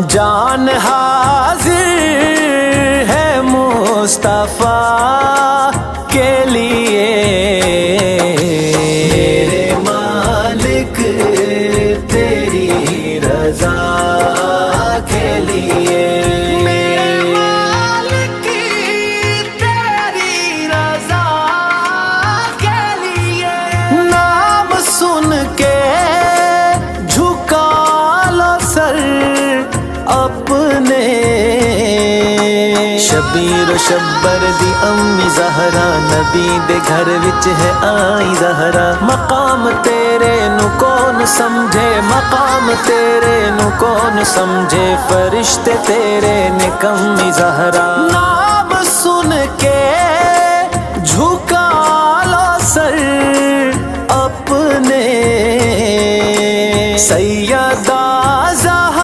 جان حاضر ہے مصطفیٰ کے لیے، میرے مالک تیری رضا کے لیے، میرے مالک تیری رضا کے لیے، نام سن کے جھکا لو سر اپنے، شبیر و شبر دی امی زہرا، نبی دے گھر وچ ہے آئی زہرا، مقام تیرے نو کون سمجھے، مقام تیرے نو کون سمجھے، فرشتے تیرے نے کمی زہرا، نام سن کے جھکا لو سر اپنے، سید